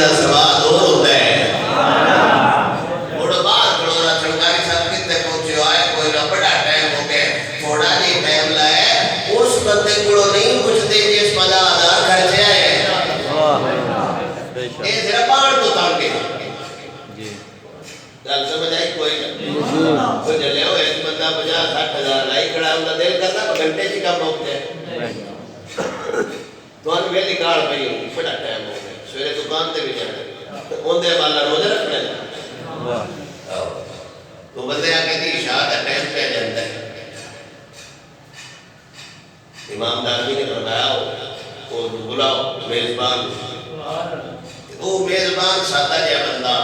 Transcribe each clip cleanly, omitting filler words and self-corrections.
دا سواد اور ہوتا ہے اور بعد کلورا چنگاری صاحب کتے پہنچے آئے کوئی نہ بڑا ٹائم ہو گئے تھوڑا نہیں ٹائم لائے اس بندے کو نہیں کچھ دے جس 50,000 خرچے آئے یہ ذرا پاڑ تو تانگے گل سمجھ آئی کوئی نہ کوئی جلے ہو ایک بندہ 50-60,000 لائی کھڑا ہم دل کرتا گھنٹے چی کام ہوتے ہیں تو ہم ویلی کار پہی ہوں بڑا ٹائم ہو گئے سویرے دکان تے بھی جانا اندے والا روزہ رکھنے تو بندے آکے تھی شاہ کا ٹائم پہ جانتا ہے امام دارمی نے فرمایا وہ بلاؤ میزبان وہ میزبان ساتھا جائے بندہ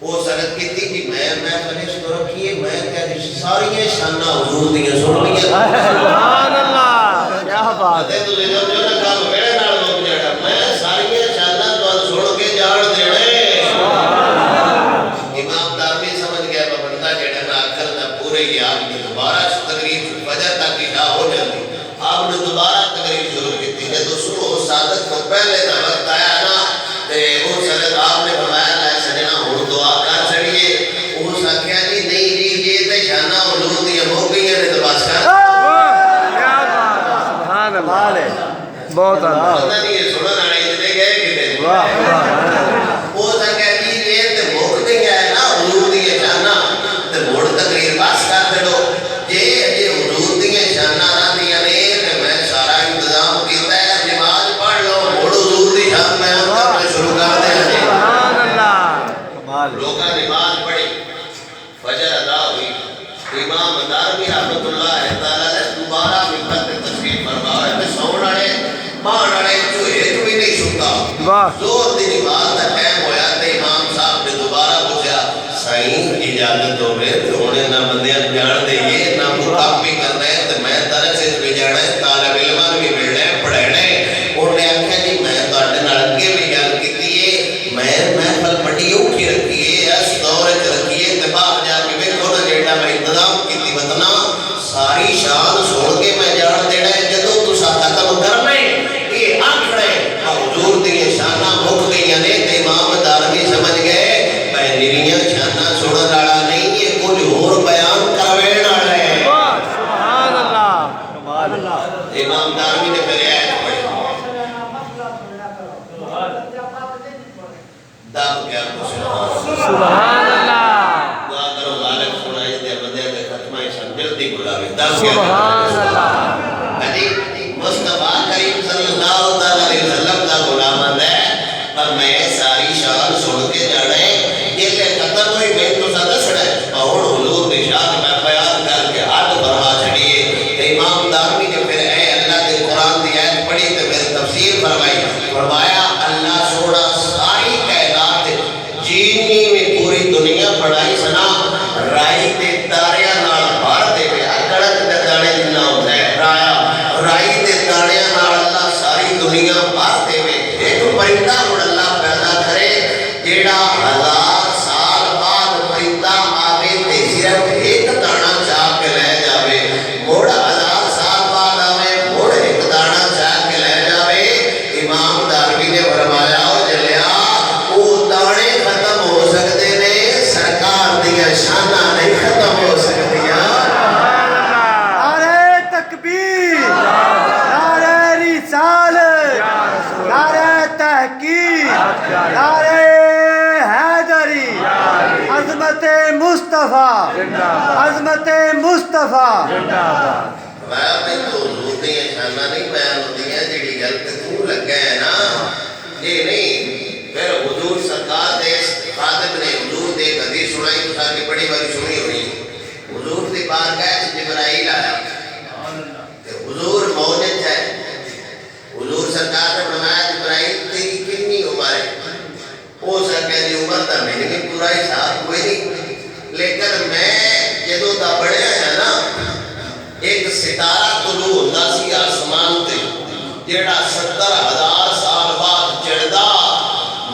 وہ سرد کی تھی کہ میں فنش کو رکھیے میں کہہ ساری شانہ حضور دیا سن لیا سبحان اللہ کیا بات ہے تو جو نہ کام میرے نال لوگ جڑا میں ساری شانہ تو سن کے جاڑ دینے امام دارمی سمجھ گیا بندہ جڑا نہ عقل نہ پورے ہی آپ کی دوبارہ تقریر فجر تک کی نہ ہو جاتی آپ نے دوبارہ تقریر شروع کی تھی تو سنو سعادت کو پہلے نہ وقت آیا نا تے وہ سرد آپ نے فرمایا نہ سجنا ہوں دعا کر چڑھیے وہ سکھیا جی نہیں جی یہ تے شانہ حضور دی ہو گئی ہے تو بس کر سبحان اللہ بہت اللہ پتہ نہیں یہ سنن والے اتنے گئے کتے واہ وہ سکھیا جی یہ تے ہو گئی ہے نا حضور دی شانہ تے موڑ تقریر بس کر دو یہ حضور دی شانہ نہ دیا نے تے میں سارا انتظام کیتا ہے نماز پڑھ لو موڑ حضور دی شان میں شروع کر دے سبحان اللہ کمال لوگاں نماز پڑھی فجر ادا ہوئی امام دارمی رحمت اللہ تعالی نے دوبارہ ممبر پہ تشریف فرمایا میں سون والے مان والے جو ایک بھی نہیں سنتا واہ زور دی نماز کا ٹائم ہویا تے امام صاحب نے دوبارہ پوچھا سائیں اجازت ہو گئے تو انہیں نہ بندیاں جان دے یہ نہ مقام بھی کرنا ہے تو میں درس بھی جانا ہے طالب علم بھی ملنا ہے پڑھنا ہے انہوں نے آخیا جی میں تواڈے نال اگے بھی گل کیتی ہے میں محفل پڑھی اوکھی رکھی ہے اس دور وچ رکھی ہے تے باہر جا کے ویکھو نا جیڑا میں انتظام کیتی وطنا ساری شان سن کے میں جان دینا ہے جدوں تساں ختم کرنا ہے یہ آکھنا ہے حضور دی شاناں مک گئیاں نے تے امام دارمی سمجھ گئے میں نریاں شاناں سنن والا نہیں یہ کچھ ہور بیان کروین والا ہے سبحان اللہ کمال اللہ امام دارمی نے پھر آیت پڑھی دب کیا سبحان اللہ دعا کرو غالب سنائی دے بندے دے ختمہ شان جلدی بلاوے دب سبحان اللہ حدیث مصطفیٰ کریم صلی اللہ علیہ وسلم دا غلام ہے پر میں ساری شان سن کے جانا ہے یہ لے ختم ہوئی میں تو سا دسنا ہے اور حضور دی شان میں بیان کر کے حد فرما چھڑیے امام دارمی نے پھر اے اللہ دے قرآن دی آیت پڑھی تے پھر تفسیر فرمائی فرمایا اللہ سونا ساری کائنات جینی میں پوری دنیا بڑھائی سنا رائی تے تاریاں نال بھر دے وے اکڑک تے دانے جنہ ہوتا ہے رائی تے تاریاں نال اللہ ساری دنیا بھر دے وے ایک پرندہ مڑ اللہ پیدا کرے جیڑا 1000 سال بعد پرندہ آوے تے صرف ایک دانہ چاک کے لے جاوے مڑ 1000 سال بعد آوے مڑ ایک دانہ چاک کے لے جاوے امام دارمی نے فرمایا ہو جلیا وہ دانے ختم ہو سکتے نے سرکار دیا شانہ نہیں ختم ہو سکتیاں نعرہ تکبیر نعرہ رسالت نعرہ تحقیق نعرہ حیدری عظمت مصطفیٰ عظمت مصطفیٰ میں اپنی تو حضور دیا شانہ نہیں بیان ہوتی ہیں جیڑی گل تے تو لگا ہے نا یہ نہیں پھر حضور سرکار دے خادم نے حضور دے حدیث سنائی تو ساری بڑی باری سنی ہونی حضور دی بارگاہ سے جبرائیل آیا حضور موجود ہے حضور سرکار نے فرمایا جبرائیل تیری کتنی عمر ہے وہ سرکار دی عمر تا میں نے پورا حساب کوئی نہیں لیکن میں جدوں دا بڑھیا ہے نا ایک ستارہ طلوع ہوتا سی آسمان تے جیڑا 70,000 سال بعد چڑھدا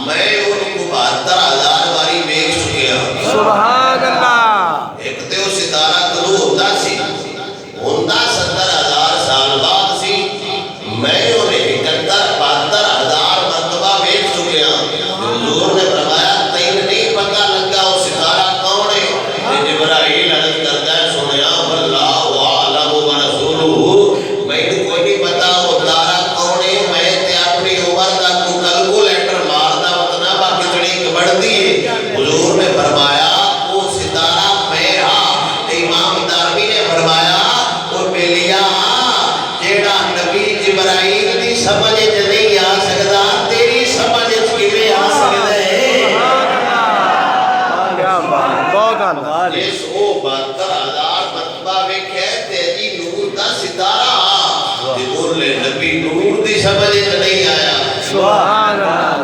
میں ان کو 72,000 باری دیکھ چکیا سبحان اللہ ایک تے وہ ستارہ طلوع ہوتا سی ہوندا 70,000 سال بعد سی میں انہیں 72,000 مرتبہ دیکھ چکیا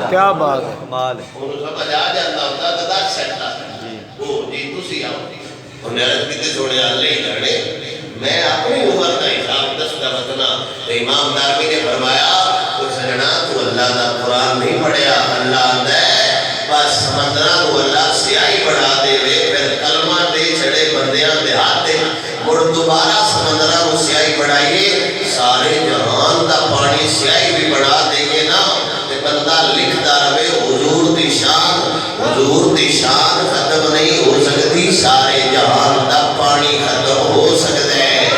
کیا بات ہے کمال ہے انہوں سمجھ آ جاتا ہوتا تو دس سکتا وہ جی تسی آؤ انہیں عرض کی تے سونے اللہ ہی جانے میں اپنی عمر کا حساب دستا بتنا تو امام دارمی نے فرمایا تو سجنا تو اللہ دا قرآن نہیں پڑھیا اللہ آندہ ہے بس سمندرہ تو اللہ سیاہی بڑھا دے وے پھر کلمہ دے چھڑے بندیاں دے ہاتھے مڑ دوبارہ سمندرہ کو سیاہی بڑھائیے سارے جہان دا پانی سیاہی بھی بڑھا دیں گے نا تے بندہ لکھتا رہے حضور دی شان ختم نہیں ہو سکتی سارے جہان دا پانی ختم ہو سکتا ہے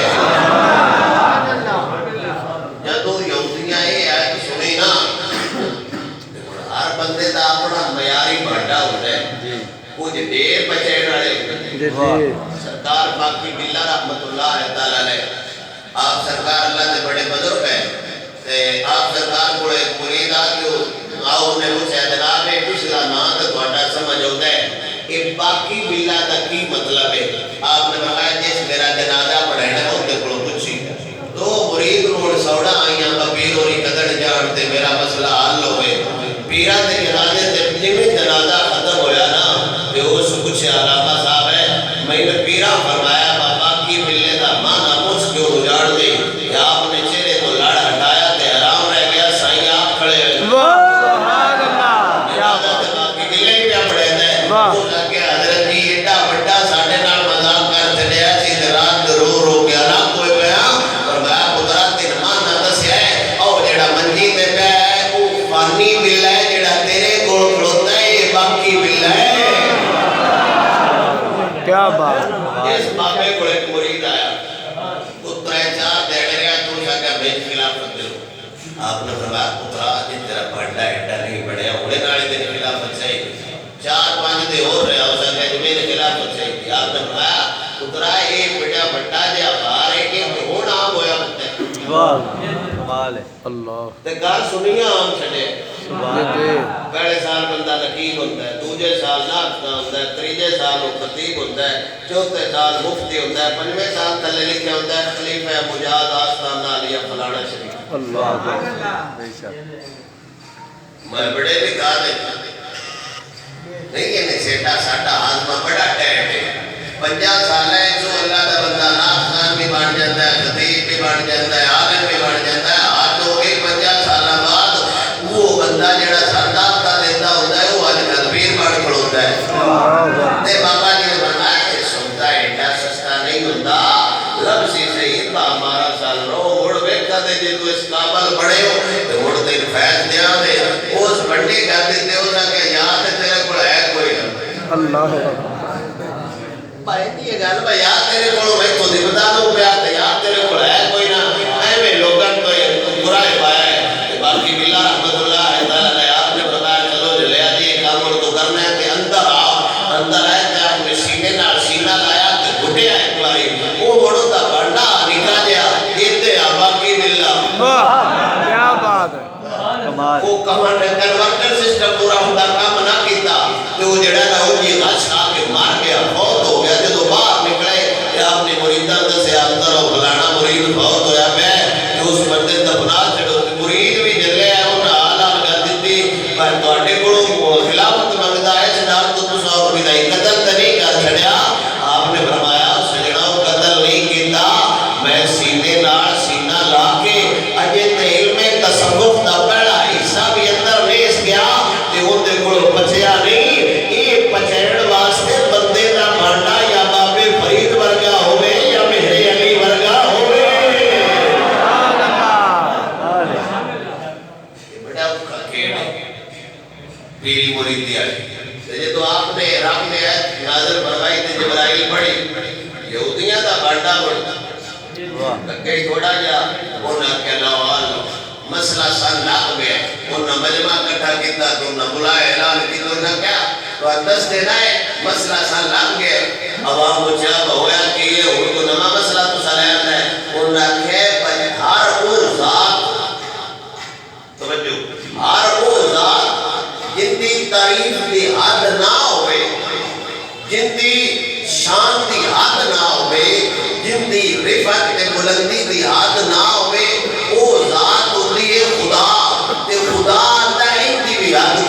جدو یہودیاں یہ آئے سنی نا ہر بندے دا اپنا معیاری بھانڈا ہوتا ہے کچھ دیر بچین والے جی سرکار باقی بلّہ رحمت اللہ تعالیٰ علیہ آپ سرکار اللہ سے بڑے بزرگ ہیں آپ سرکار کو ایک مرید آگیو آؤ نے مجھ سے جناب نے پچھلا نا تو تھوڑا سمجھ ہوتا ہے کہ باقی بلّہ دا کی مطلب ہے آپ نے بخایا جس میرا جنازہ پڑھائنا ہوتے کڑو پچھی تو مرید روڑ سوڑا آئیاں کا پیر ہوری قدر جانتے میرا مسئلہ حل ہوئے پیرہ دے جنازے سے جمیں جنازہ ختم ہویا نا کہ اس کچھ علامہ صاحب ہے میں نے پیرہ فرمایا بابا کی ملنے دا مانا مجھ کیوں اجاڑ دے کہ آپ نے چہرے کو لڑ ہٹایا تے حرام رہ گیا سائیں آپ کھڑے ہوئے سبحان اللہ کیا بات ہے باقی ملنے ہی پیا پڑے دے واہ وہ لگے حضرت جی ایڈا بڑا ساڑھے نال مذاق کر چلیا سی رات رو رو گیا نا کوئی پیا فرمایا پترا تین مانا دسیا ہے او جڑا منجی تے پیا ہے وہ فانی بل ہے جڑا تیرے کول کھڑوتا ہے یہ باقی بل ہے کیا بات اس بابے کو ایک مرید آیا پترہ چار دیڑ رہا تو شاکہ بیچ خلافت دلو آپ نے فرمایا پترہ جن تیرا بڑھا ایڈا نہیں بڑھیا ہوئے ناڑے دن خلافت چاہیے چار پانچ دے ہو رہا ہو سکتا ہے جو میرے خلافت چاہیے آپ نے فرمایا پترہ ایک بیٹا بڑھا جا بار ہے کہ ہونا عام ہویا بنتا ہے واہ کمال ہے اللہ تے گال سنیاں عام چھڑے جی پہلے سال بندہ نقیب ہوتا ہے دوجے سال ناخنا ہوتا ہے تریجے سال وہ خطیب ہوتا ہے چوتھے سال مفتی ہوتا ہے پنجویں سال تھلے لکھے ہوتا ہے خلیفہ مجاہد آستانہ علیہ فلانا شریف اللہ بے شک میں بڑے بھی کہا دیتا نہیں یہ نہیں سیٹا ساٹا آزمہ بڑا ٹیٹ ہے 50 سال ہے جو اللہ دا بندہ ناخان بھی بان جاتا ہے خطیب بھی بان جاتا ہے عالم بھی بان جاتا ہے آج تو ایک 50 سالہ بعد وہ بندہ جڑا سرداب کا دیتا ہوتا ہے وہ آج تدبیر بان کھڑوتا ہے تے بابا جی نے بنایا کہ سنتا ایڈا سستا نہیں ہوتا لبسی سید با ہمارا سال رو مڑ بیٹھا دے جی تو اس قابل بڑے ہو تو مڑ دے فیض دیا دے اس بڑی کر دیتے ہو کہ یاد تیرے کو ہے کوئی اللہ بھائی یہ گل بھائی یاد تیرے کو میں تو دی بتا دوں پیا تے یاد تیرے کو ہے کوئی نہ ایویں لوگن تو برائے پایا ہے باقی بلّہ رحمت اللہ تعالی نے آپ نے بتایا چلو لے آ جی کام تو کرنا ہے کہ اندر آؤ اندر آئے تے آپ نے سینے نال سینہ لایا تے گھٹیا ایک باری وہ مڑو دا بڑا نکا دیا دیتے آ باقی بلّہ واہ کیا بات ہے کمال وہ کمان کنورٹر سسٹم پورا ہوتا کام نہ کیتا تو وہ جڑا نہ ہو جی غش آ کے مار گیا فوت ہو گیا جدو باہر نکلے کہ آپ نے مریدان دسے اندر اور فلانا مرید فوت ہویا میں کہ اس بندے دفنا چھڑو مرید بھی جلے ہیں انہاں آلام کر دیتی پر توڑے کو خلافت مانگتا ہے چھڑا تو تسا اور بدائی قتل نہیں کر چھڑیا آپ نے فرمایا سجنوں قتل نہیں کیتا میں سینے نال سینہ لا کے اجے تے علم تصوف دا پہلا حصہ بھی اندر ویس گیا تے اون دے کول بچیا نہیں اے پچھڑ واسطے بندے دا بھانڈا یا بابے فرید ورگا ہوے یا میرے علی ورگا ہوے بڑا اوکھا کھیڑ پیری مریدی آئی جے تو آپ نے رب نے نازل فرمائی تے جبرائیل پڑھی یہودیاں دا بھانڈا بڑھتا کئی تھوڑا جا انہاں کے لوال مسئلہ سن لاغ گئے انہاں مجمع کٹھا کیتا تو انہاں بلائے اعلان کی تو انہاں کیا تو اندس دینا ہے مسئلہ سن لاغ گئے عوام کو چاہتا ہویا کہ یہ ان کو نما مسئلہ تو سلیت ہے انہاں کے ہر او ذات توجہ ہر او ذات جن دی تعریف دی حد نہ ہوئے جن دی شان دی حد نہ ہوئے جن دی رفعت تے بلندی دی حد نہ ہوئے او ذات ہوتی ہے خدا تے خدا اللہ ان دی بھی حد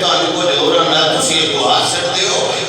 ਤੁਹਾਨੂੰ ਕੁਝ ਹੋਰ ਨਾ ਤੁਸੀਂ ਕੋ ਹੱਸ ਸਕਦੇ ਹੋ।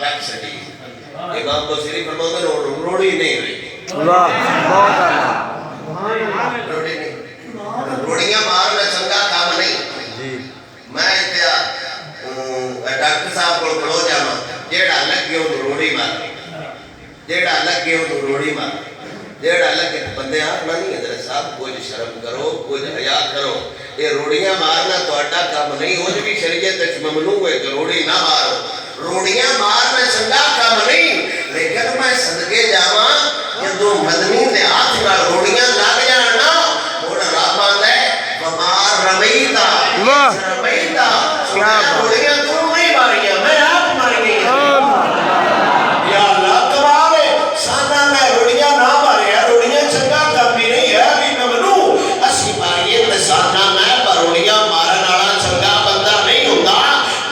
رکھ سکی امام بصری فرماتے ہیں روڑی نہیں ہوئی واہ بہت اعلیٰ روڑی نہیں روڑیاں مارنا چنگا کام نہیں میں اتیا ڈاکٹر صاحب کو کھڑو جاما جیڑا لگ گیا تو روڑی مار جیڑا لگ گیا تو روڑی مار جیڑا لگ گیا بندے آپ نہیں حضرت صاحب کچھ شرم کرو کچھ حیا کرو یہ روڑیاں مارنا تو اڈا کام نہیں ہو بھی شریعت ممنوع ہے کہ روڑی نہ مارو روڑیاں مارنا چنگا کام نہیں لیکن میں صدقے جاواں جدوں مدنی دے ہاتھ نال روڑیاں لگ جان نا ہن رب آندا ہے ومار رمیتا واہ رمیتا کیا بات روڑیاں تو نہیں ماریاں میں آپ ماری یا اللہ کمال ہے سانا میں روڑیاں نہ ماریا روڑیاں چنگا کام بھی نہیں ہے بھی ممنوع اسی ماریے تے سانا میں روڑیاں مارن والا چنگا بندہ نہیں ہوتا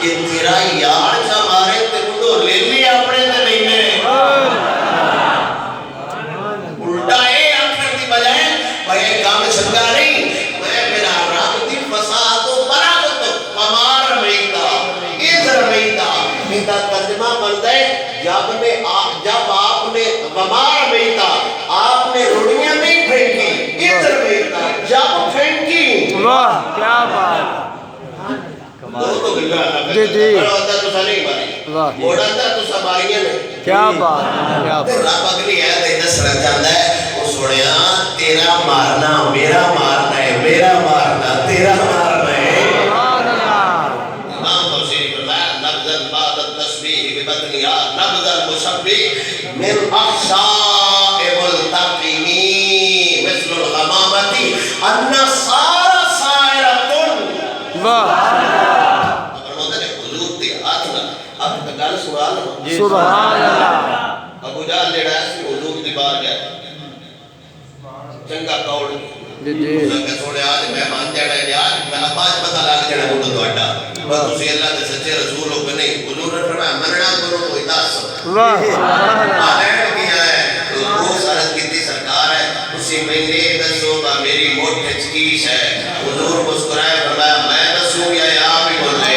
یہ تیرا یار جا مارے تے تو لے لی اپنے تے نہیں میں الٹا اے آخر دی بجائے بھائی کام چنگا نہیں میں میرا رب دی فساد و برابت ہمار رمیتا ادھر رمیتا میرا ترجمہ بنتا ہے جب آپ نے ومار رمیتا آپ نے روڑیاں نہیں پھینکی ادھر رمیتا جب پھینکی واہ کیا بات تو گلا جی جی بڑا ہوتا تو سا نہیں ماری واہ بڑا ہوتا تو سا ماریاں نہیں کیا بات کیا بات رب اگلی ہے تے دسنا چاہتا ہے وہ سنیا تیرا مارنا میرا مارنا ہے میرا مارنا تیرا مارنا ہے سبحان اللہ امام بصری فرمایا نبذ بعد التسبیح ببطنها نبذ المشبہ من اخشائب التقیمی مثل الغمامتی النصار سائرۃ واہ فرماتے ہیں حضور دی ہاتھ نہ آپ کا گل سوال سبحان اللہ ابو جہل جڑا ہے حضور دی بار گیا چنگا کاؤڑ جی جی کہ سوڑے آج مہمان جڑا ہے آج میں آج پتہ لگ جڑا بوٹو تو اڈا بس تسی اللہ دے سچے رسول ہو کہ نہیں حضور نے فرمایا مننا کرو تو اداس واہ سبحان اللہ آلین کیا ہے وہ سارت کیتی سرکار ہے اسی مہینے دسو با میری موٹ ہچکیش ہے حضور مسکرائے فرمایا میں دسوں یا آپ ہی بولے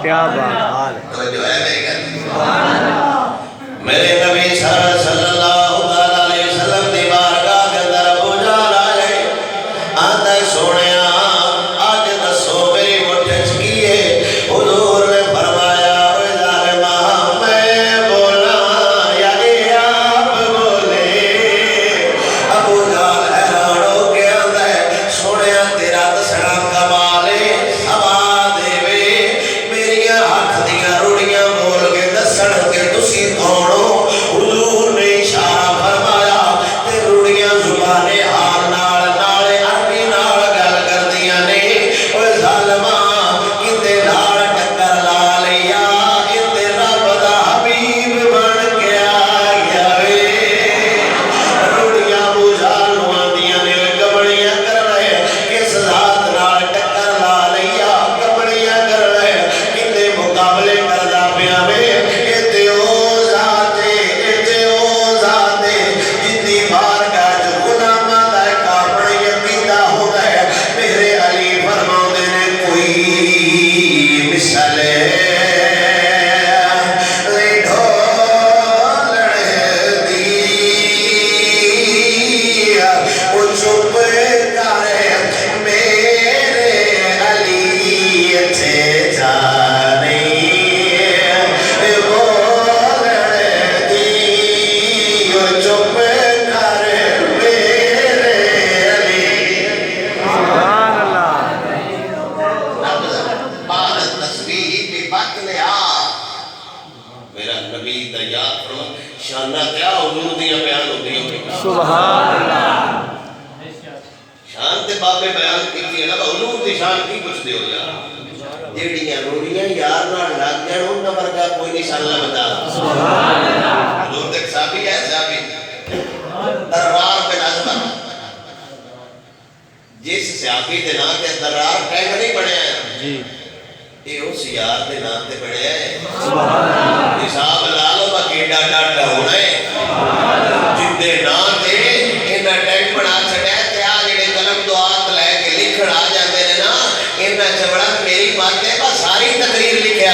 کیا بات توجہ ہے میری گل میرے نبی صلی اللہ علیہ وسلم دی بارگاہ کے اندر ابو جہل آئے آتا ہے سونیا آج دسو میری مٹھ کی ہے حضور نے فرمایا اے ظالمہ میں بولا یا اے آپ بولے ابو جہل حیران ہو کے آتا ہے سونیا تیرا دسنا کمال ہے آواز دے وے میری ہاتھ دیاں روڑیاں بول کے دسن کے تسی کون ہو حضور نے اشارہ فرمایا تے روڑیاں زبان حال نال نال عربی نال گل کردیاں نے اوے ظالما کتے نال ٹکر لا لیا کتے رب دا حبیب بن کے آ گیا وے روڑیاں بوجھال نواندیاں نے کبڑیاں کر رہے کس ذات نال ٹکر لا لیا کبڑیاں کر رہے کتے مقابلے کردا پیا وے اتے او ذاتے جتنی بارگاہ جو غلاماں دا کاپڑ یقیدہ ہوتا ہے میرے علی فرماؤندے نے کوئی مثال وہ چپ کرے میرے علی تھے جانے بولن دی وہ چپ کرے میرے علی سبحان اللہ نبض بعد التسبیح ببطنها میرا نبی دا یاد فرما شانہ کیا حضور دیا بیان ہوتی ہیں سبحان اللہ شان تے بابے بیان کیتی ہے نا حضور دی شان کی کچھ دے ہو جا جیڑیاں روڑیاں یار نال لگ جان ان ورگا کوئی نشان نہ بتا سبحان اللہ حضور تک صحابی ہے صحابی درار بن ازمر جس صحابی دے نام تے درار ٹینگ نہیں بنیا ہے جی یہ اس یار دے نام تے بنیا ہے سبحان اللہ حساب لا لو با کیڈا ڈاڈا ہونا ہے جن دے نام تے انہاں ٹینگ بنا چھڈیا تے آ جڑے قلم دعات لے کے لکھن آ جاندے نے نا انہاں چوڑا میری بات ہے بس ساری تقریر لکھیا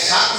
7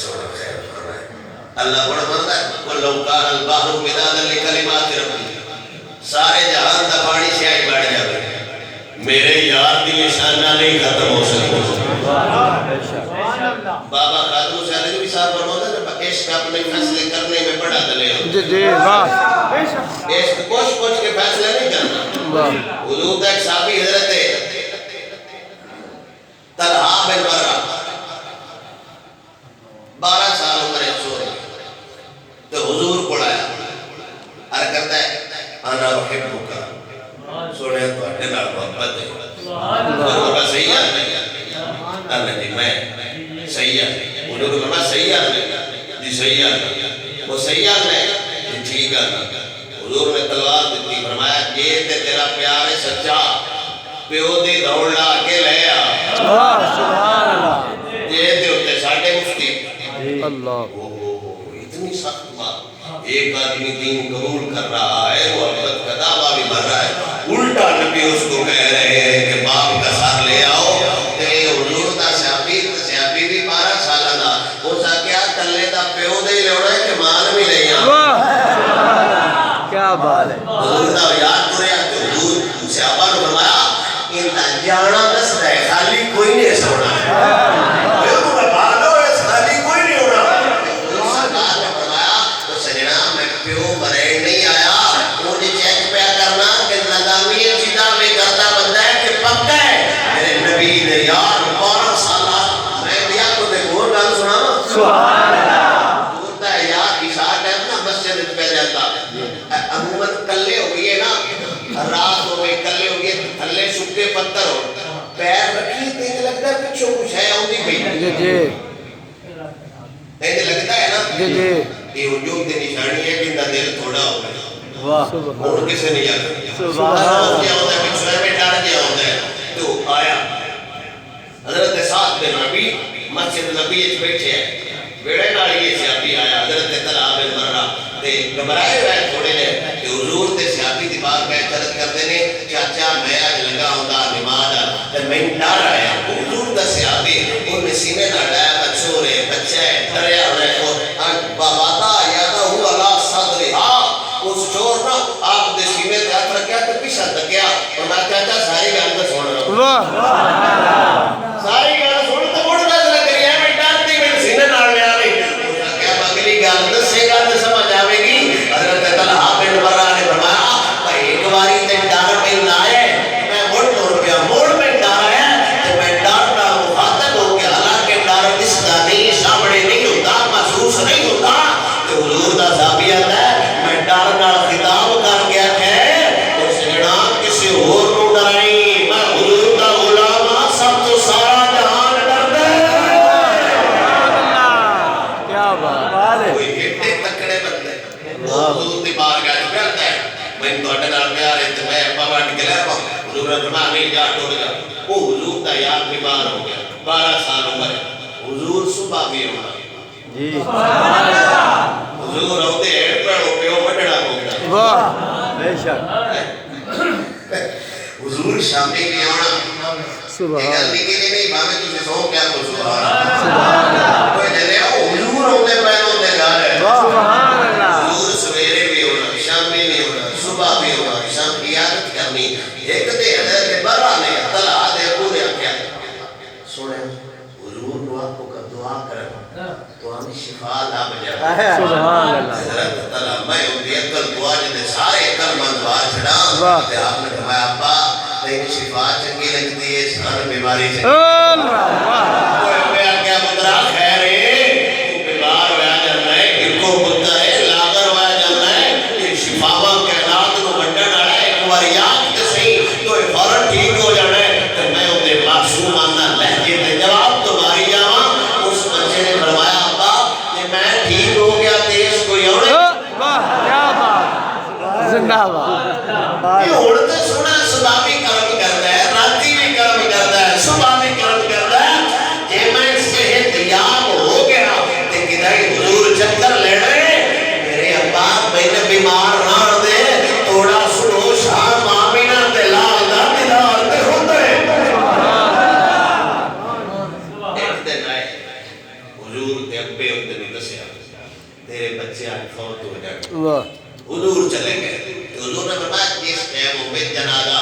سونا خیر فرمائے اللہ بڑا بندہ ہے وَلَوْ كَانَ الْبَحْرُ مِدَادًا لِكَلِمَاتِ رَبِّي سارے جہان دا پانی سیاہی بیٹھ جاوے میرے یار دی نشانہ نہیں ختم ہو سکتی بابا خاتون سے علیہ بھی صاحب فرماتا ہے جب عشق اپنے فیصلے کرنے میں بڑا دلے ہو جی واہ عشق کچھ کے فیصلے نہیں کرنا حضور دا ایک صحابی حضرت طلحہ بن برہ 12 سال عمر سورے تو حضور کو آیا اور کرتا ہے انا احبک سونے تو اٹھے نال محبت ہے حضور کا صحیح آدمی اللہ جی میں صحیح آدمی حضور کا میں صحیح آدمی جی صحیح آدمی وہ صحیح آدمی جی ٹھیک آدمی حضور نے تلوار دیتی فرمایا یہ تے تیرا پیار ہے سچا پیو دی دوڑ لا کے لے آ سبحان اللہ یہ تے ہوتے ساڑھے مفتی اللہ اتنی سخت بات ایک آدمی دین قبول کر رہا ہے وہ محبت کا دعویٰ بھی بھر رہا ہے الٹا نبی اس کو کہہ رہے ہیں کہ باپ کا سار لے آؤ تے حضور دا سیابی بھی 12 سالہ دا وہ سا کیا کلے دا پیو دے لے اڑا ہے کہ مان بھی نہیں آؤ کیا بات ہے حضور دا یاد کرے کہ حضور سیابہ نے فرمایا ان دا جانا دس ہے خالی کوئی نہیں سونا سبحان اللہ ہوتا ہے یار عشاء ٹائم نا مسجد پہ جاتا عموماً کلے ہو گئی ہے نا رات ہو گئی کلے ہو گئی تھلے سکے پتھر ہو پیر رکھی تیج لگتا ہے پچھو کچھ ہے ہوندی گئی جی جی تیج لگتا ہے نا جی جی یہ وجود کی نشانی ہے کہ ان کا دل تھوڑا ہو گیا واہ اور کسے نہیں آتا سبحان اللہ کیا ہوتا ہے پچھوے میں ڈر گیا ہوتا ہے تو آیا حضرت سعد بن ربی مسجد نبی اچ بیٹھے ہیں بیڑے نال یہ سیابی آیا حضرت طلحہ بن برہ تے گھبرائے ہوئے تھوڑے نے کہ حضور تے سیابی دی بات میں عرض کرتے نے چاچا میں اج لگا ہوندا نماز تے میں ڈر آیا حضور دا سیابی ان سینے نال لایا بچو رے بچہ ہے ڈریا ہوئے کو بابا یادا ہوا لا صدرہا اس چور نا آپ دے سینے تے ہاتھ رکھیا تے پیچھے تکیا اور میں چاچا ساری گل تے سن رہا ہوں واہ ساری گل سن تے مڑ بات نہ کری میں ڈرتی میں سینے نال لیا نہیں کیا اگلی گل دسے گا تے سمجھ آوے گی حضرت طلحہ بن برہ نے فرمایا بھائی ایک باری تے ڈر پہ نہ آئے میں مڑ ٹر گیا موڑ میں ڈر آیا تے میں ڈر نال مخاطب ہو گیا حالانکہ ڈر دسدا نہیں سامنے نہیں ہوتا محسوس نہیں ہوتا تے حضور دا صحابی آتا ہے میں ڈر نال خطاب کر گیا کہ اس جڑا کسی اور نو ڈرائی میں حضور دا غلام ہاں سب تو سارا جہان ڈردا ہے کیا بات کوئی ایڈے تکڑے بندے حضور دی بارگاہ وچ بیٹھدا ہے میں تواڈے نال پیار ہے تے میں بابا نکلے حضور نے فرمایا نہیں جا ٹوٹ گیا وہ حضور دا یار بیمار ہو گیا 12 سال عمر حضور صبح بھی ہونا جی حضور ہوتے ہیں پڑھو پیو وڈڑا ہو گیا واہ بے شک حضور شامی بھی ہونا سبحان یہ گل نکلی نہیں بھاوے تسی سو کیا تو سبحان سبحان اللہ کوئی جلے حضور ہوتے پہلوں دے گا ہے سبحان اللہ حضور سویرے بھی ہونا شامی بھی ہونا صبح بھی ہونا شام کی عادت کرنی ایک دے حضرت برہ نے طلحہ دے ابو نے کیا سونے حضور دعا کو کر دعا کرے تو ہمیں شفا لا بجا سبحان اللہ حضرت طلحہ میں اندی اکل دعا جتے سارے اکل مند بار چھڑا تے آپ نے فرمایا ابا تین شفا چنگی لگتی ہے سان بیماری سے اللہ کوئی پیا کیا مدرا خیر ہے تو بیمار ہوا جانا ہے ان کو پتر ہے لاغر ہوا جانا ہے یہ شفاوا کائنات کو بنڈن والا ہے ایک بار یاد تے صحیح تو یہ فوراً ٹھیک ہو جانا ہے کہ میں اندے معصوم آنا لہجے تے جواب تمہاری جاواں اس بچے نے فرمایا ابا کہ میں ٹھیک ہو گیا تیز کوئی اور واہ کیا بات زندہ باد یہ اڑتے سونا صبح بھی کرم کرتا ہے راتی بھی کرم کرتا ہے صبح بھی کرم کرتا ہے کہ میں صحت یاب ہو گیا تے کدھر حضور چکر لے رہے میرے ابا میں نے بیمار نہ دے توڑا سنو شام آمینہ تے لال دا دیدار تے ہوتے ایک دن آئے حضور تے ابے تیرے بچے آج فوت ہو جائیں. واہ حضور چلے گئے تو حضور نے فرمایا جس ٹائم میں جنازہ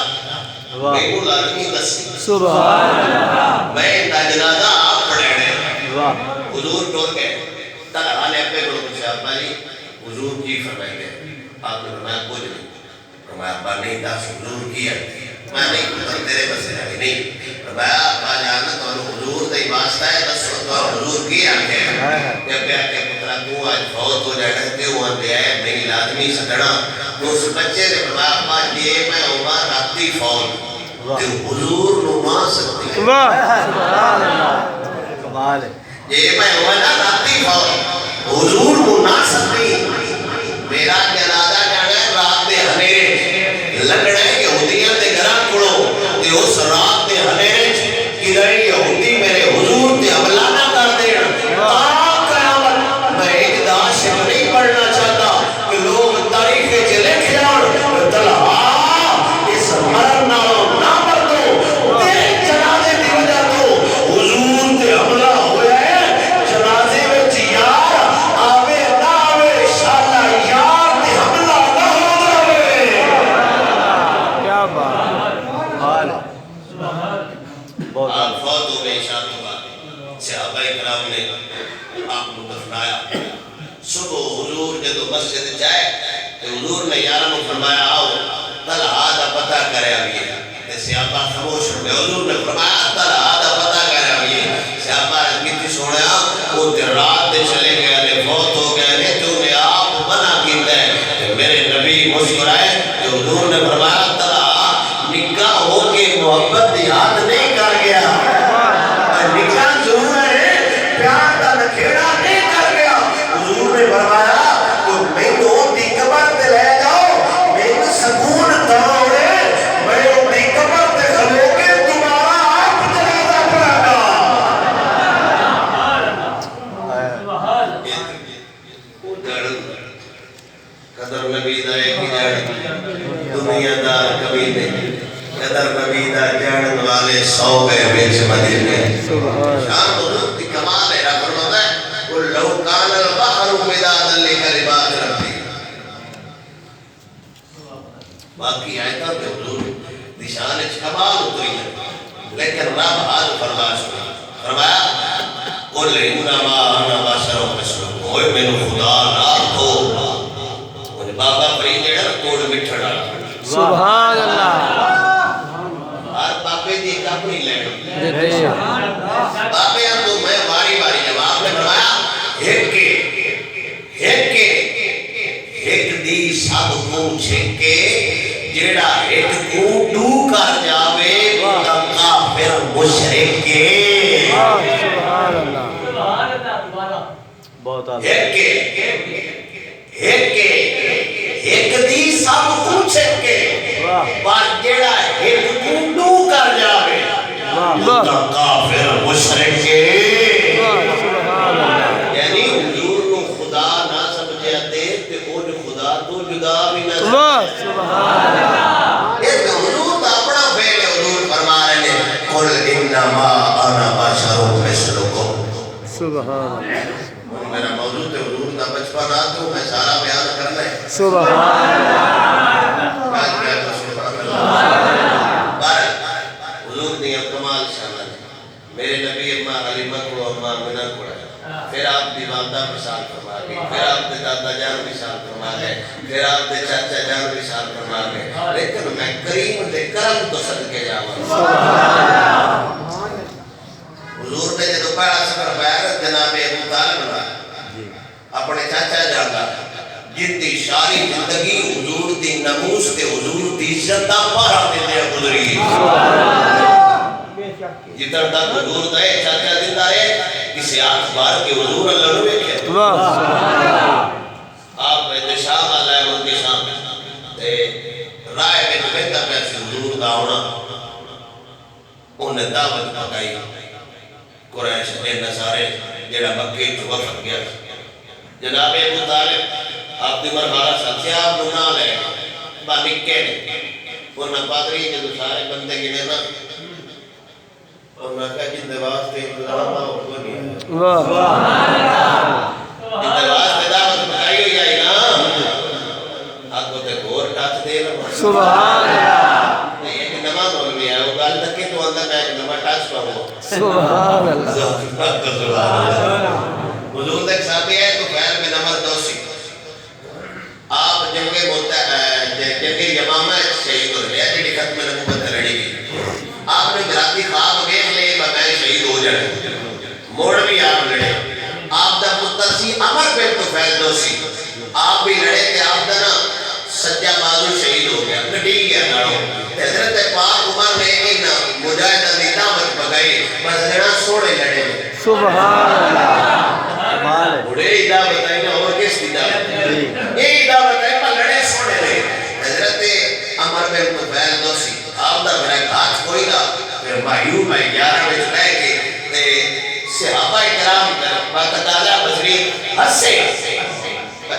میں کو لازمی دسی سبحان اللہ میں دا جنازہ آپ پڑھنے واہ حضور ٹور گئے طلحہ نے اپنے گروہ سے ابا جی حضور کی فرمائے گئے آپ نے فرمایا کچھ نہیں فرمایا ابا نہیں دس حضور کی ہے میں نہیں پتر تیرے بسے جاگی نہیں فرمایا ابا جانا تو حضور دے واسطہ ہے بس تو حضور کی آنکھیں کہ پیا کہ پترہ تو آج فوت ہو جائے گا کہ وہ اندے آئے میں لازمی سکڑا تو اس بچے نے فرمایا ابا یہ میں عمر راتی فوت کہ حضور نما سکتی واہ سبحان اللہ کمال ہے یہ میں عمر راتی فوت حضور نما سکتی میرا جنازہ جانا ہے رات دے ہنیرے لگڑے یہودیاں دے گھراں کھڑو تے اس رات دے ہنیرے کدھر یہودی میرے حضور تے حملہ نہ کر دین تا قیامت میں ایک داش نہیں پڑھنا چاہتا کہ لوگ تاریخ وچ لکھ جان طلحہ اس مرن نالوں نہ مردو تیرے جنازے دی وجہ تو حضور تے حملہ ہویا ہے جنازے وچ یار آوے نہ آوے انشاءاللہ یار تے حملہ نہ ہو جاوے کیا بات کمال ہے بہت آپ فوت ہو گئے شام کے بعد صحابہ اکرام نے آپ کو دفنایا صبح حضور جدو مسجد جائے تو حضور نے یاروں کو فرمایا آؤ طلحہ دا پتہ کرے آئیے تے صحابہ خاموش ہو گئے حضور نے فرمایا طلحہ دا پتہ کرے آئیے صحابہ کتنی سوڑیا وہ دن رات دے چلے گئے نے فوت ہو گئے نے تو نے آپ منع کیتا ہے میرے نبی مسکرائے تو حضور نے فرمایا طلحہ نکاح ہو کے محبت یاد نہیں کر گیا نکاح ضرور ہے پیار کا نکھیڑا نہیں کر گیا حضور نے فرمایا تو میں تو دی قبر تے لے جاؤ میں سکون داؤے میں دی قبر تے کھلو کے تمہارا آپ جنازہ پڑھا گا قدر نبی دا ایک جڑ دنیا دار کبھی نہیں قدر نبی دا جڑن والے 100 گئے بیچ مدینے شان حضور کی کمال ہے رب فرماتا ہے قل لو کان البحر مدادا لکلمات ربی باقی آیتاں تے حضور دی شان وچ کمال اتری ہے لیکن رب حال فرمایا قل انما انا بشر مثلکم اوے مینوں خدا نہ کہو بابا فرید جڑا کوڑ مٹھڑا سبحان اللہ ہر بابے دی ایک اپنی لین دیتے بابے تو میں باری باری جواب نے فرمایا ایک دی سب کو چھکے جیڑا ایک کو ڈو کر جاوے تا کافر مشرک سبحان اللہ بہت ایک دی سب کو چھکے پر جیڑا ایک کو ڈو کر جاوے تا کافر مشرک یعنی حضور کو خدا نہ سمجھے تے اون خدا تو جدا بھی نہ سبحان اللہ یہ تو حضور دا اپنا فعل ہے حضور فرما رہے ہیں قل انما انا بشر مثلکم سبحان اللہ میرا موضوع ہے حضور دا بچپن آ تو میں سارا بیان کرنا ہے سبحان حضور نے کمال شان میرے نبی اما حلیمہ کو اما منہ کو پھر آپ دی والدہ مثال فرما گئی پھر آپ دے دادا جان مثال فرما گئے پھر آپ دے چاچا جان مثال فرما گئے لیکن میں کریم دے کرم تو صدقے جاواں حضور نے جدو پہلا سفر بیان جناب ابو طالب اپنے چاچا جان دا جن دی ساری زندگی حضور دی نموس تے حضور دی عزت دا پارا دے گزری جتر تک حضور دے چاچا زندہ ہے کسی آنکھ بار کے حضور اللہ نے دیکھے آپ انتشام اللہ ہے انتشام تے رائے میں بہتا پیسے حضور دا ہونا انہیں دعوت پکائی قریش اے نصارے جیڑا مکے تو وفد گیا جناب ابو طالب آپ دی مرحلہ ساتھی آپ نہ لے بانکے نے انہاں پادری جدو سارے بندے گنے نا انہاں کہا جن دواستے انتظام ہو گیا جن دواستے دعوت سبحان اللہ ایک نماز مولوی ہے وہ گل تک تو اندر میں ایک نماز ٹچ پاؤں سبحان اللہ حضور تک صحابی ہے تو خیر میں نماز دوسی آپ جنگ یمامہ شہید ہو گیا جی ختم نبوت لڑی گئی آپ نے رات خواب دیکھ لے میں شہید ہو جائے موڑ بھی آپ لڑے آپ دا پتر سی عمر بن طفیل دوسی آپ بھی لڑے تھے آپ دا نا سجا بازو شہید ہو گیا کٹی گیا ناڑو حضرت پاک عمر نے ان مجاہدہ دی دعوت پگائی بس لڑا سوڑے لڑے سبحان اللہ کمال ہے بڑے ہی دعوت آئی نا اور کس کی دعوت یہی دعوت آئی پر لڑے سوڑے رہے حضرت عمر بن طفیل دوسی آپ دا میرا گھات کوئی نہ پھر مایوب ہے 11 بچ رہ کے صحابہ اکرام باقتالہ بزری ہسے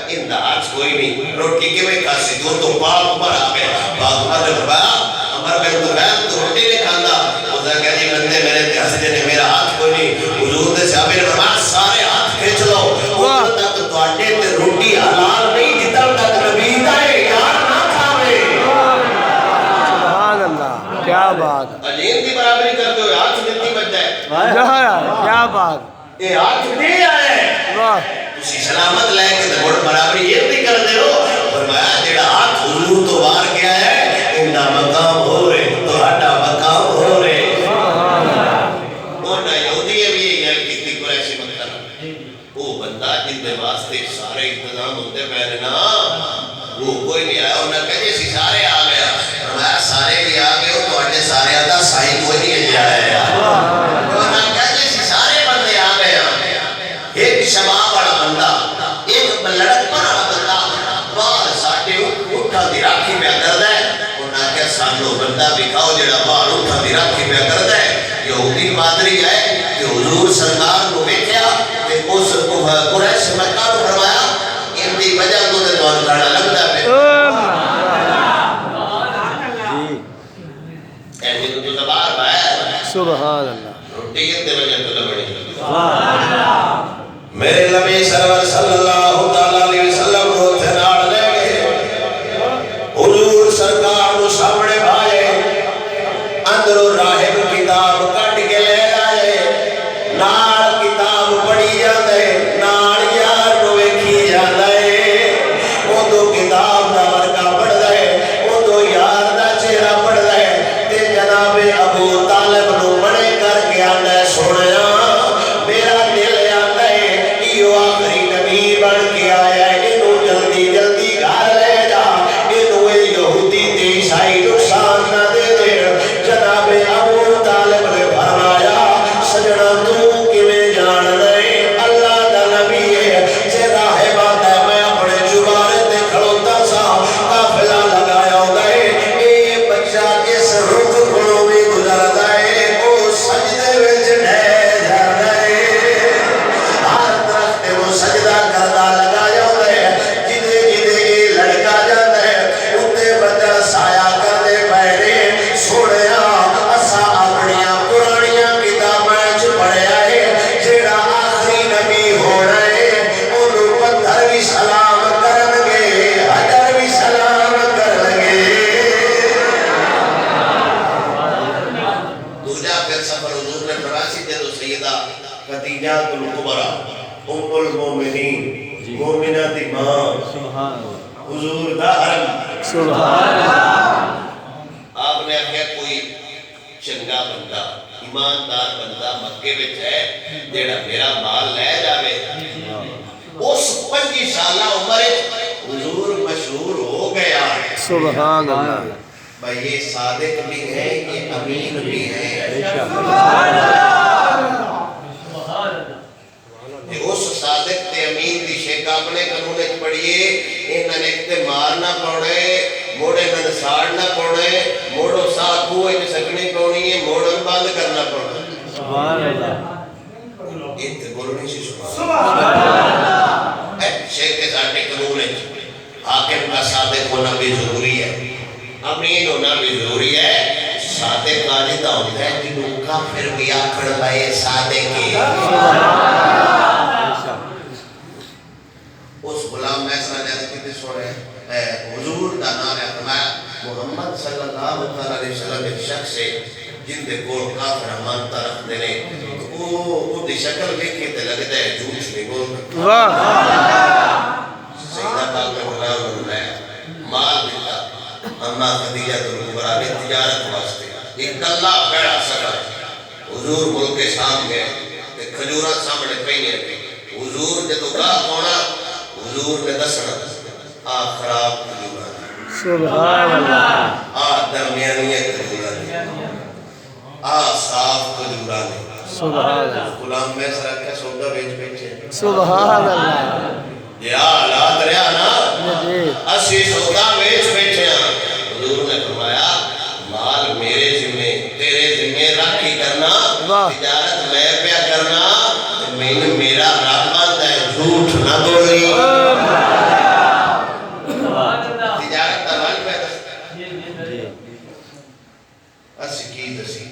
ان دا آج کوئی نہیں روٹی کے میں کھاسی دور تو پاک عمر آگئے پاک عمر نے فرمایا عمر بن طفیل تو روٹی نہیں کھاندہ اسے کہا جی بندے میرے تحسی نے میرا ہاتھ کوئی نہیں حضور نے صحابہ نے فرمایا سارے ہاتھ کھینچ لو اتر تک تو آٹے تے روٹی حلال نہیں جتر تک نبی دائے یار نہ کھاوے سبحان اللہ کیا بات عجین دی برابری کرتے ہوئے ہاتھ جنتی بچ جائے کیا بات یہ ہاتھ دے آئے واہ تسی سلامت لے کے دھوڑ برابری یہ بھی کر دے ہو فرمایا جیڑا ہاتھ حضور تو بار کیا ہے انہا مقام ہو رہے تو ہٹا مقام ہو رہے اور نہ یہودی ہے بھی یہ گل کتنی قریشی مطلب وہ بندہ جن دے واسطے سارے انتظام ہوتے پہلے نا وہ کوئی نہیں آیا انہا کہا جیسی سارے آ گیا فرمایا سارے بھی آ گئے ہو تو ہٹے سارے آتا سائی کوئی نہیں جائے انہا کہا جیسی سارے بندے آ گئے ایک شباب والا بندہ ایک لڑک پر والا بندہ باہر ساٹھے اٹھا دی راکھی پہ کرد ہے انہا کہا سانو بندہ بکھاؤ جڑا باہر اٹھا دی راکھی پہ کرد ہے یہودی پادری ہے کہ حضور سرکار کو بیٹھیا کہ اس قریش مکہ کو فرمایا ان دی وجہ تو نے دور کھانا لگتا ہے ایسی تو زبار باہر سبحان اللہ روٹی کتنے وجہ تو لبڑی میرے نبی سرور صلی اللہ علیہ وسلم کو تھناڑ لے گئے حضور سرکار کو سامنے بھائے اندر راہب کتاب کٹ کے لے آئے نار کتاب پڑھی جاندے نار یار نو ویکھی جاندے وہ تو کتاب دا ورکا پڑھ دے وہ تو یار دا چہرہ پڑھ دے تے جناب ابو طالب نو بڑے کر کے آندے سوڑیا میرا دل آندے یہ آخری نبی بڑھ کے آیا ہے انہوں جلدی جلدی گھر لے جا انہوں یہودی تے عیسائی نقصان نہ دے دے جناب ابو طالب نے فرمایا سجنا تو کیویں جان لے اللہ دا نبی ہے جے راہ بات ہے میں اپنے جبارے تے کھڑوتا سا قافلہ لگایا گئے اے بچہ اس رخ کھڑو بھی گزر دائے او سجدے وچ ڈھے جاندے ہر طرف تے وہ سجدہ کردا لگایا گئے جدے جدے لڑکا جاندے اتے بچہ سایہ کردے پہرے سوڑیا اسا اپنیاں پرانیاں کتاباں چ پڑھیا ہے جیڑا آخری نبی ہونا ہے انہوں پتھر بھی سلام کرن گے حجر بھی سلام کرن گے دوجا پھر سفر حضور نے فراسی دے تو سیدہ خدیجہ الکبرى ام المومنین مومنہ دی ماں سبحان اللہ حضور دا حرم سبحان اللہ آپ نے آگیا کوئی چنگا بندہ ایماندار بندہ مکے وچ ہے جیڑا میرا مال لے جاوے اس 25 سالہ عمر حضور مشہور ہو گیا ہے سبحان اللہ بھائی یہ صادق بھی ہے یہ امین بھی ہے اس صادق تے امین دی شیخ اپنے قانون پڑھیے انہاں نے تے مارنا پڑے موڑے نن ساڑنا پڑے موڑو ساتھ ہوئے جو سکنے پڑنی ہے موڑن بند کرنا پڑے سبحان اللہ ایتے بولو نہیں سی سبحان اللہ شیخ کے ساتھے قانون ہے حاکم کا صادق ہونا بھی ضروری ہے امین ہونا بھی ضروری ہے صادق قاعدہ ہوتا ہے جنہوں کافر بھی آکھڑ بائے صادق کے اس غلام میں سنا جاتا کہ حضور دا نام ہے فرمایا محمد صلی اللہ علیہ وسلم ایک شخص ہے جن دے کول کافر امانتا رکھتے ہیں وہ دی شکل دیکھے تے لگتا ہے جھوٹ نہیں بولتا واہ سیدہ پاک میں بھلا انہوں نے مال دیتا اما خدیجہ کبریٰ نے تجارت واسطے ایک اللہ بیڑا سکا حضور ملک کے سامنے تے کھجورہ سامنے پہنے حضور جدو گاہ ہونا حضور نے دسنا خراب کھجورہ سبحان اللہ درمیانی کھجورہ صاف کھجورہ سبحان اللہ غلام میں سرک کا سودا بیچ بیچے سبحان اللہ یا حالات رہا نا جی اسی سودا بیچ بیچے حضور نے فرمایا مال میرے ذمہ تیرے ذمہ راکھی کرنا تجارت میں پیا کرنا میرا رب بنتا ہے جھوٹ نہ بولنی تجارت کا مال پہ اسی کی دسی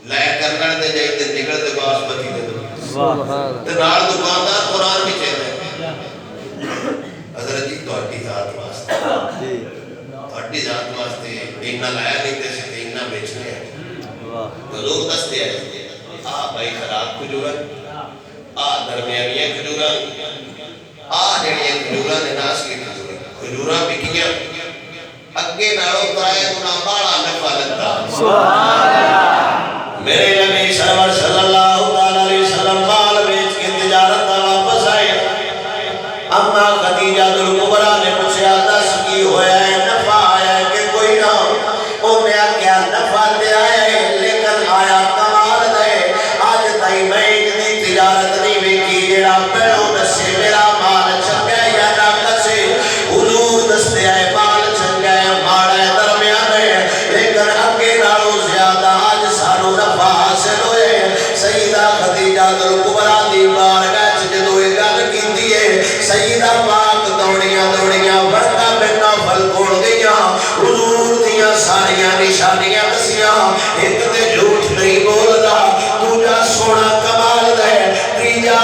لے کرنا دے جائے تے نکل تے باسمتی دے دو سبحان تے نال دکاندار قرآن بھی چاہتے ہیں حضرت جی تہاڈی ذات واسطے تہاڈی ذات واسطے اتنا لایا نہیں تے سی اتنا بیچنے ہیں حضور دستے ہیں بھائی خراب کھجورا درمیانیاں کھجورا جڑیاں کھجورا نے ناس کی کھجورا بکیاں اگے نالوں ترائے گنا باڑا نفع لگتا سبحان اللہ میرے نبی سرور صلی اللہ علیہ وسلم مال بیچ کے تجارت دا واپس آئے اما خدیجہ کبریٰ نے پوچھا دس کی ہویا ہے نفع آیا ہے کہ کوئی نہ انہیں کیا نفع دے آیا ہے لیکن آیا کمال دے آج تائی میں ایک دی تجارت نہیں بیکی جیڑا پہلو دسے میرا مال چنگا یا نہ کسے حضور دستے آئے مال چنگا ہے ماڑا ہے درمیان ہے لیکن اگے نالوں زیادہ آج سانو نفع حاصل ہوئے سیدہ خدیجہ کبریٰ دی بارگاہ جدو ایک گل کیتی ہے سیدہ پاک دوڑیاں بڑکا بنا پھل کھول گئیاں حضور دیاں ساریاں نشانیاں دسیاں ایک تے جھوٹ نہیں بولدا دوجا سونا کمال دے تیجا